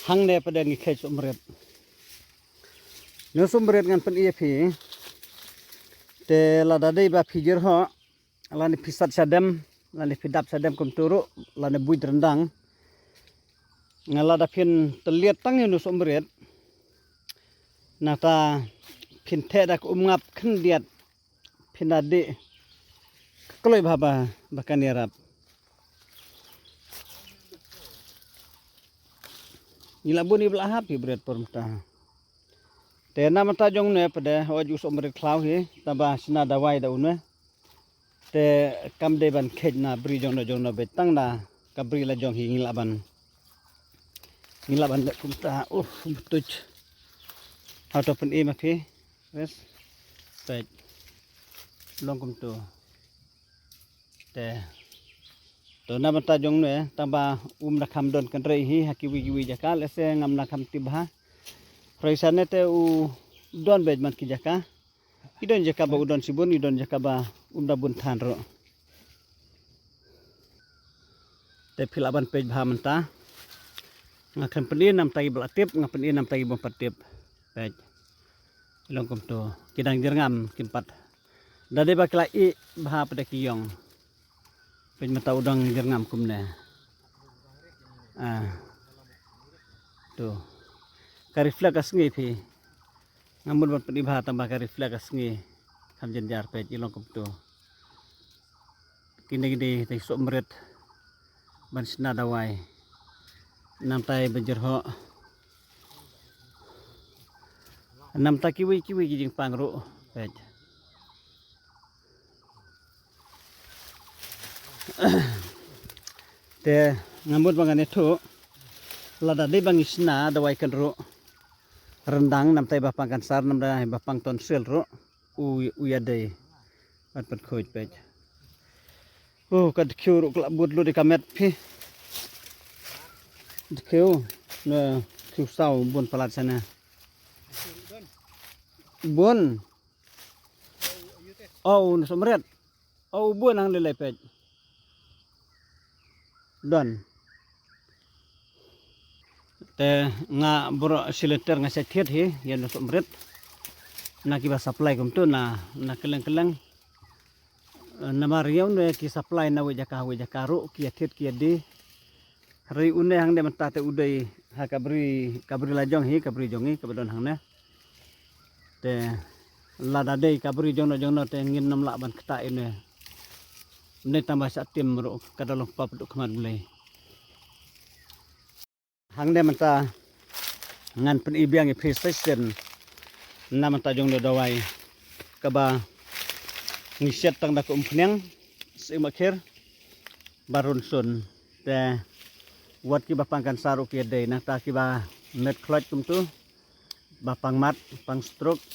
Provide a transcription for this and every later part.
hang ne pada ngi sumret no sumret ngan pen ie phi te la da dei ba phijir ho la ni pisat sadem la ni pidap sadem kum turu la ni bui rendang ngala da phin teliat tang no sumret nata phin the dak ngap khen diat phinade kloi baba bakan yarap nila buni belah api berat permta te nama ta jong ne pada waju somret klau hi taba sina dawai da unwe te kam de ban khet na bri jong na betang na kabri la jong hi ngila ban da kumta betuj atau pen e mapi wes pet long kum tu te to na mata jong ne tamba na kham don kan rei hi hakiwi jaka lese ngam na kham tibha praisane te u don bej man ki jaka idon jaka ba udon sibun idon jaka ba da bun than ro te philaban pej bha manta ngakan peni nam tai belatip ngapen nam tai bom patip pej long kum tu kidang jerngam kimpat dade ba kla I bha pada kiyong pej mata udang jerngam kumne tu kariflek asngi phi ngamun ban peni bha tambah kariflek asngi kam jenjar pej ilong kum tu kini te somret ban sina dawai nam tai benjerho nam ta kiwi jing pangro pej te ngambut bangan itu lada de bang isna dawai kan ro rendang nam tai bapang kan sar nam da bapang ton sel ro uya de pat khoj pej kad khiu ro kla bud lo de kamet phi khiu na khiu sau bun palat sana bun no somret bun ang lele pej don te nga bro sileter nga sethiet hi yan somret na ki ba supply kum tu na keleng na mariau ne ki supply na we jaka ro ki athet ki di hari une hang de mata te udai ha kabri lajong hi kabri jongi kabadon hang ne te lada dei kabri jong no te ngin nam la ban kta ine ne tambah satim ro kadalong papduk khaman mulai hang de mata ngan pen ibiang e precision nam ta jong do dawai kaba ngiset tang da ko umpnyang simakhir barun sun te wat ki bapang kan saru ki de na ta ki ba net clutch kum tu bapang mat pang stroke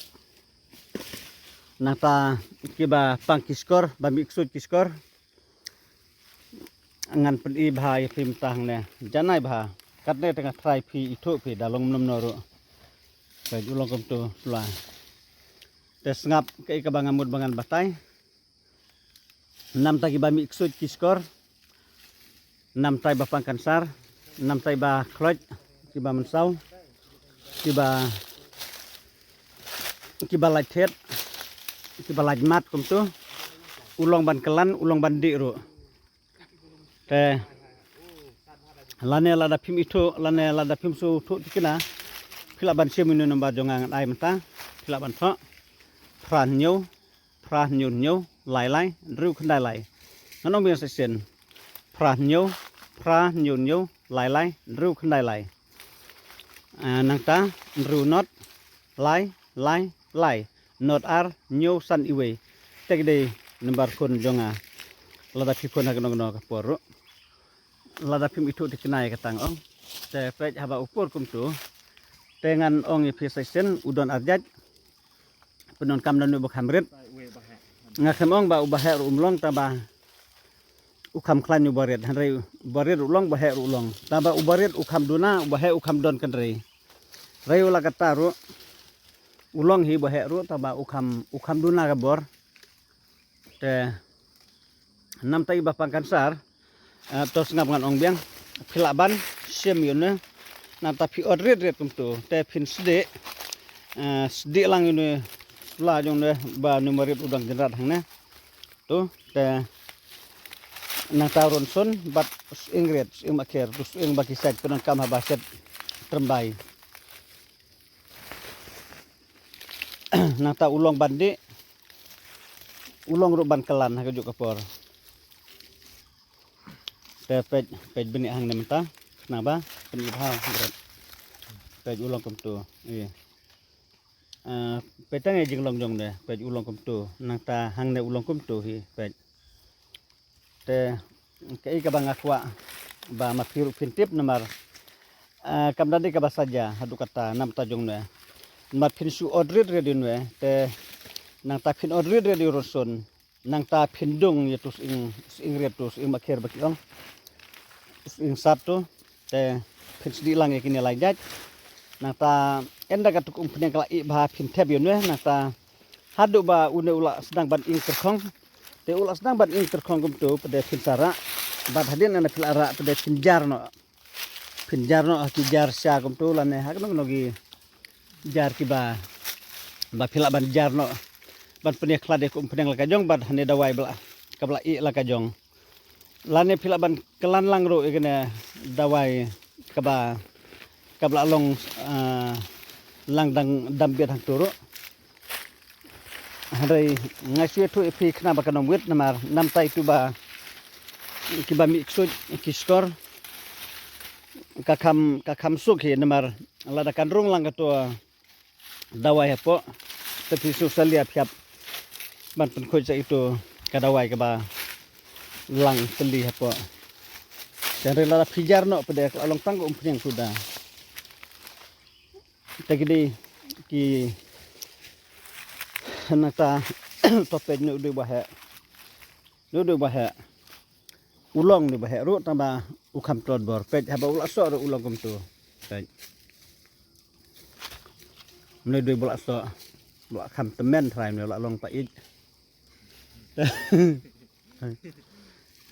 nata kiba pang kiskor ba miksud kiskor ngan pen I bha I phim tang ne janai bha kat ne tengah try phi ithu phi dalong nom noro ba julong kom tu sula tes ngap ke ka bangamud bangan batai nam ta kiba miksud kiskor nam tai ba pang kansar nam tai ba kloj kiba mensau kiba lajthet kiba lajmat kum tu ulong ban kelan ulong ban di ro te lane lada phim itu lane lada phim su thu tikina khila ban seminu nomba jongang ai mata khila ban tho phran nyun lai ru khandai lai nong bi section phran nyun lai ru khandai lai nang ta ru not lai not ar new san iwe tek de nomor kun jonga lada phipon hak nong ka poro lada phim itu dikenai katang ong te pej haba upur kum tu tengan ong i section udon arjat penon kam dan bu khamret ngakhem ong ba ubah umlong taba ukam klan yu baret hanrei baret ulong bahe ulong taba ubaret ukam duna bahe ukam don kan rei ula kata ru ulong hi bahe ru taba ukam duna ka bor te nam tai bapang kansar tos ngap ngan ong biang philaban sem yun na tapi odret kum tu te pin sede lang ini la jong ne ba numerit udang jerat hang ne tu te nang tarun son bat ingret ing maker terus ing baki side penang kam habaset trembai nang ta ulong bandi ulong ruban kelan ha juk kapor te pej beni hang ne menta kenapa peni ha pej ulong kum tu petang jing long jong ne pej ulong kum tu nang ta hang ne ulong kum tu hi pej te kei ka bang akwa ba makiru pintip namar kam dadi ka basaja hadu kata nam tajong ne mat pin su odrit redin we te nang ta pin odrit redi roson nang ta pindung yetus ing retus ing makir bakiong ing sabtu te pin sedi lang yakini lajat nang ta enda ka tukum pin kala i ba pin teb yon we nang ta hadu ba une ula sedang ban ing terkong te ula sedang ban ing terkong kum tu pada pin sara bat hadin ana pil ara pada pinjar no kijar sya kum tu lane hak no gi jar ki ba pila ban jar no ban penia klade kum peneng la kajong bat hane dawai bela kabla i la kajong lane pila ban kelan lang ro ikene dawai kabla long lang dam biat hang turu hari ngasih tu ipi kena bakanom wit namar nam tai tu ba kiba mi iksud kiskor kakam suk hi namar lada kandrung lang katua dawai hapo tapi susah lihat siap ban pen koja itu kadawai kaba lang teli hapo dan rela pijar no pada along tanggo yang sudah tagidi ki nata topet nu du bahe ulong ni bahe ru tamba ukam trod bor pej haba ula so ru ulong kum tu pej nu du bula so bula kam temen trai nu la long pa ik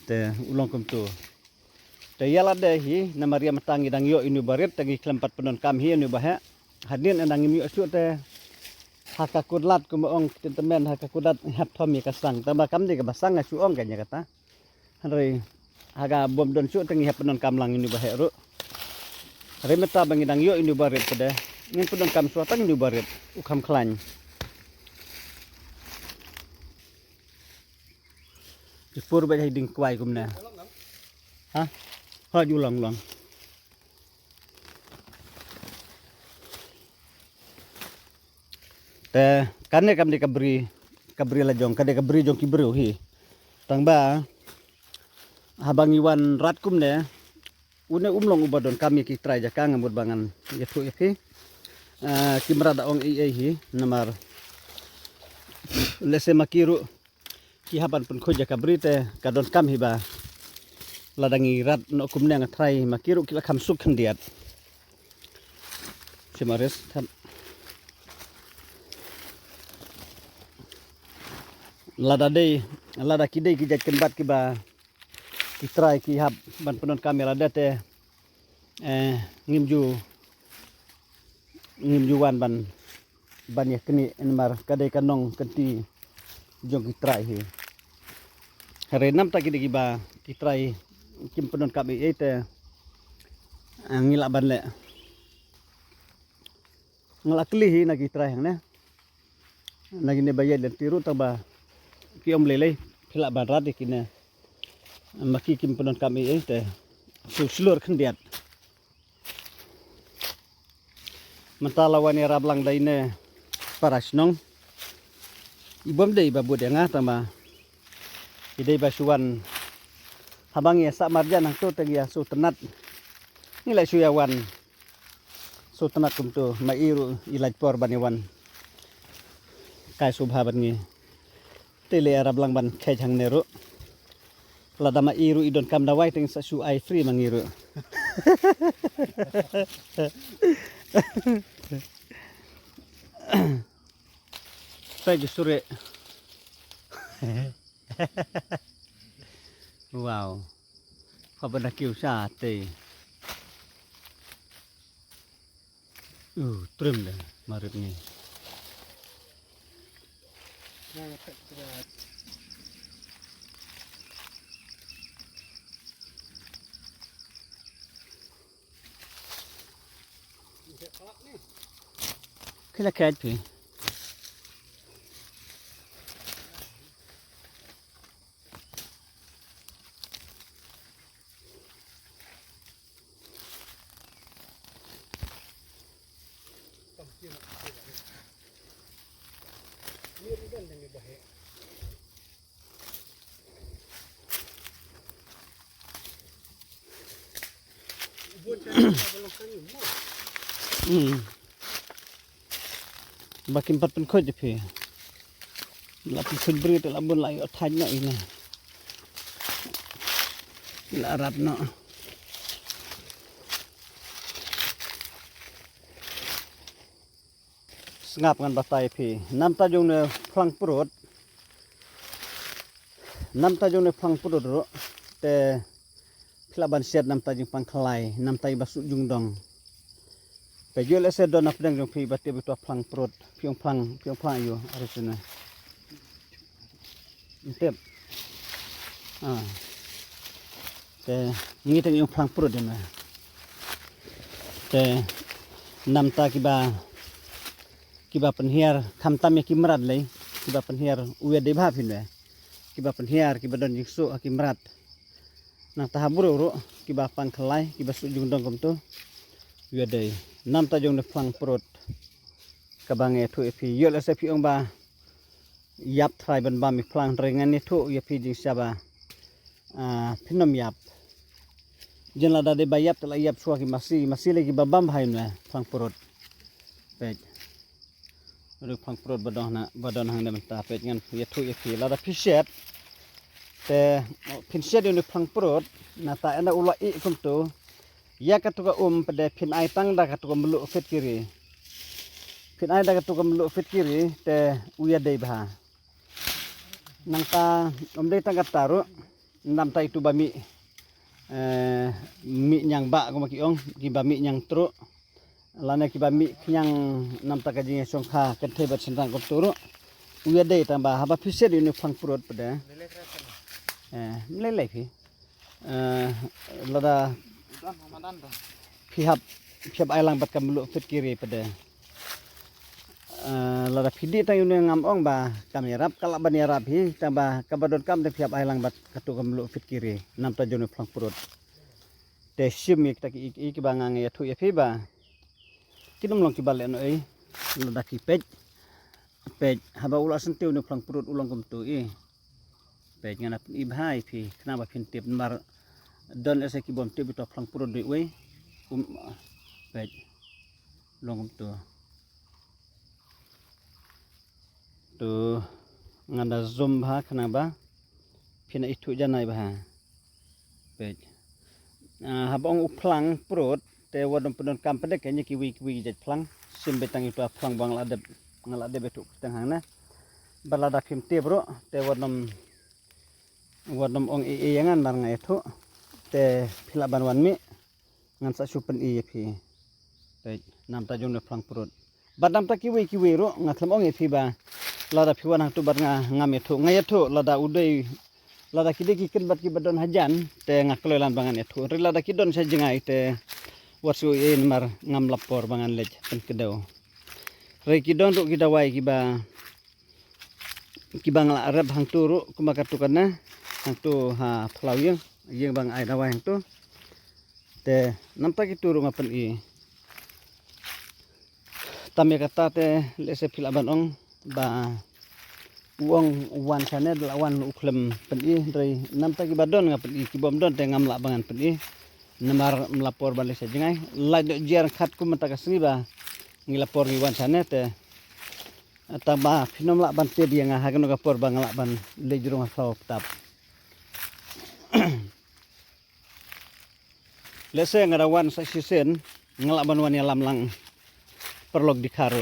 te ulong kum tu te yala de hi na maria matangi dang yo inu barit tangi kelempat penon kam hi nu bahe hadin andang mi asu te hakakudlat kumaong temen hakakudat hap thomi kasang tamba kam di ka basang asu ong kanya kata hari haga bom don su tengi hap penon kam lang ini bahe ru hari meta bangidang yo ini barit pede ngin penon kam suatang ini barit ukam klan dipur ba ding kwai kumna ha ha ju long te kane kam di kabri la jong kade kabri jong kibru hi tangba habang iwan rat kum ne une umlong ubadon kami ki trai jaka ngamut bangan yetu ipi kimrada ong hi namar lese makiru ki haban pun khoja kabri te kadon kam hiba ladangi rat no kum ne ngatrai makiru kila kam suk khandiat simares lada kidai ki jat kenbat ki ba ki try ki hab ban penon kamera date ngimju wan ban ya kini enmar kadai kanong kenti jong ki try hi hare nam ta ki ba ki try kim penon kami ete ngila ban le ngalakli hi na ki try hang ne lagi ne bayad dan tiru taba ki om lele phila ban rat kine maki kim penon kami te sulur khendiat mentalawan era blang daine parasnong ibom dei babut yang tama idei basuan habang ya sak marjan nang tu tegia su tenat nilai suyawan su tenat kum tu mairu ilaj por baniwan kai subha bangi tele arab lang ban khai jang neru lada ma iru idon kam dawai teng sa su ai free mangiru pagi sore wow apa dah kiu sa te Trim dah marit ni. Kena kat pi. Bakin 4 pen khoj phi. Lapin khoj beri tu labun lai thaj no ini. La rap no. Ngap ngan batai phi. Nam ta jong ne phlang purut. Nam ta jong ne phlang purut ro. Te Kelaban siat nam tajung pangkalai, nam tai basuk jung dong. Pejul ese don apdang jong pi bati betua plang perut, piong plang yo arisuna. Intep. Te ngiteng yung plang perut dina. Te nam ta kiba penhiar kam tam kimrat lei, kiba penhiar uya de bha phin kiba penhiar kiba don jingsu akimrat. Nang tahabur ro kiba pangkalai kiba sujung dong kom tu ya dei nam ta jong ne phang prot kabang e thu phi yol ase phi ong ba yap thrai ban ba mi phlang rengan ni thu ya phi jing saba phinom yap jenla da de ba yap tala yap suwa ki masi lagi ba bam bhai ne phang prot pej ru phang prot badon hang ne ta pej ngan ya thu ya phi la da phi set te pinset ini phang perut nata enda ula I kum tu ya katuka pada pin ai tang da katuka melu fit kiri pin ai da katuka melu fit kiri te uya dei bha nang ta dei tang kataru nam ta itu bami mi nyang ba ko maki ong ki bami nyang tru lane ki bami nyang nam ta kajing songkha kethe bat sentang ko turu uya dei tambah haba pinset ini phang perut pada melelai phi lada pihap ailang bat kam lu fit kiri pada lada pidi tang yun ngam ong ba kamerap kala ban yarap hi tambah kabadon kam de pihap ailang bat katu kam lu fit kiri nam ta jone phlang purut te sim ik tak ik bangang ya thu ya phi ba kinum long ki bale no ei lada ki pej haba ula sentiu ne phlang purut ulang kum tu pej ngana ibhai phi kenapa phin tip mar don ese ki bom tip to phlang purut doi we pej longum tu ngana zoom bha kenapa phina itu janai bha pej habong phlang purut te wadon pedon kam pedek kayaknya kiwi jaj phlang sim betang itu phlang bang ngalade betu tang hangna balada phim tip bro te wadom ong yangan bar ngai thu te phila ban wan mi ngan sa supen phi te nam ta jong ne phlang purut badam ta kiwi ro ngathlam ong phi ba lada phiwan hang tu bar ngam thu ngai thu lada udai lada kideki kin bat ki badon hajan te ngaklo lan bangan thu ri lada kidon sa jengai te wasu mar ngam lapor bangan lej pen kedau re kidon ru kidawai kiba ngala arab hang tu ru kumakatukanna hang tu ha thlau yang bang ai dawai hang tu te nampak itu rumah pen tamya kata te lese philaban ong ba uang wan sana lawan uklem pen dari nampak ibadon ngapen ki bom don te ngam la bangan pen namar melapor balik sajengai lai do jer khat ku mentaka sini ba ngilapor ni wan sana te tambah phinom la ban te dia ngahagen ngapor bang la ban le jurung asau tap lese ngarawan sa sisen ngalaban wan yalam lang perlog dikhar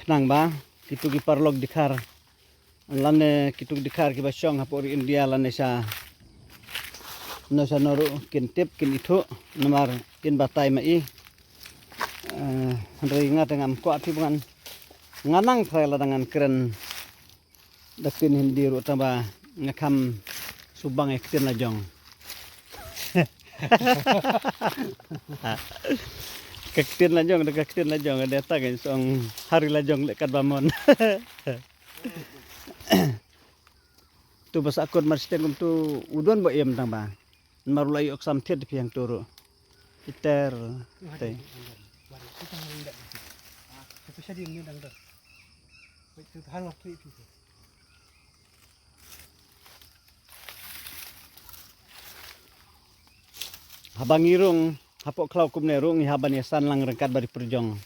khnang ba kitu gi perlog dikhar lane kitu dikhar ki basong hapori India lane sa noru kin tip kin itu nomor kin batai mai Andai ingat dengan kuat pi bukan nganang trail dengan keren dakin hindi ru tamba ngakam subang ektin lajong. Kaktin lajong ada tagin song hari lajong lekat bamon. Tu basa akun marsiteng tu udon ba iem tamba. Marulai oksam tiad pi yang turu. Iter teh. Habang irung hapok klau kumne rung haban yasan lang rengkat bari perjong.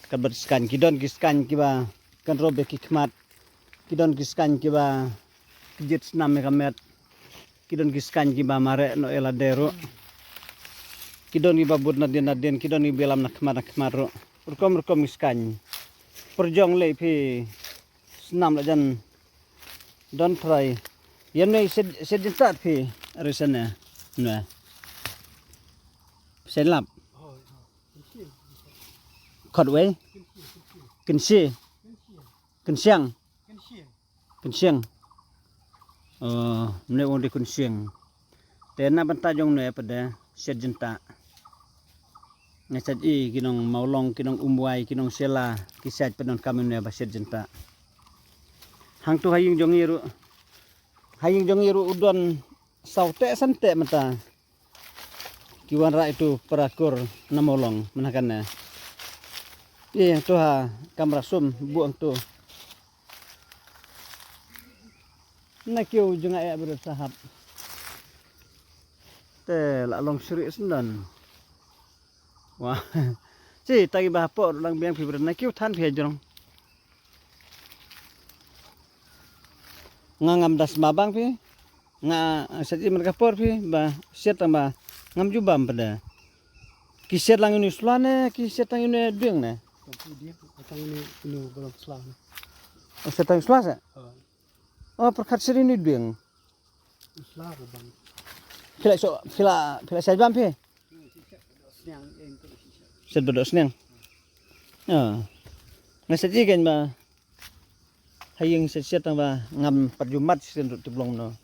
Kat bari skan kidon kiskan kiba kan robe kikmat. Kidon kiskan kiba kijit senam kamet. Kidon kiskan kiba mare no eladero. Kidon kiba bud nadin kidon kiba lam nakmar ro. Urkom kiskan. Perjong le pi senam lajan don try. Yan may sedintat pi arisana. Nah. Selap. Khot wei. Kensi. Kensiang. Kensiang. Mne on di kensiang. Tena bantajong ne pada sedjenta. Ngasat I kinong maulong kinong umwai kinong sela kisat penon kami ne ba sedjenta. Hang tu haying jongiru. Haying jongiru udon saute sante mata. Kiwan ra itu perakur namolong menakannya. Iya tu ha kamera zoom buang tu. Nak kiu juga ya bersahab. Te la long suri sendan. Wah. Si tagi bapo lang biang pi nak kiu than pi jong. Ngangam das mabang pi. Nga sati mereka por pi ba siat tambah ngam jubam pada kiset lang ini sulane kiset lang ini dueng ne ini belum selane setang selasa oh perkat seri ini dueng selasa bang pila sajam pe set bedok senang ngasat ikan ba haying set tang ba ngam perjumat sen tu belum no